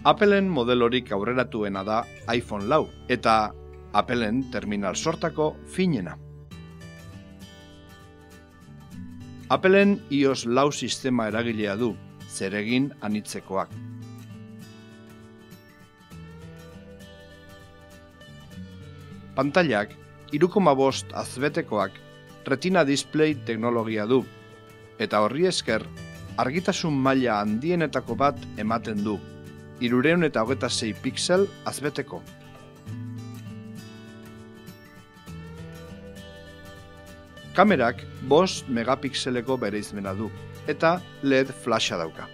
Appleen modelorik aurreratuena da iPhone 4 eta Appleen terminal sortako finena. Appleen iOS 4 sistema eragilea du, zeregin anitzekoak. Pantailak 3,5 azbetekoak Retina Display teknologia du, eta horri esker argitasun maila handienetako bat ematen du, 326 pixel azbeteko. Kamerak 5 megapixeleko bereizmena du, eta LED flasha dauka.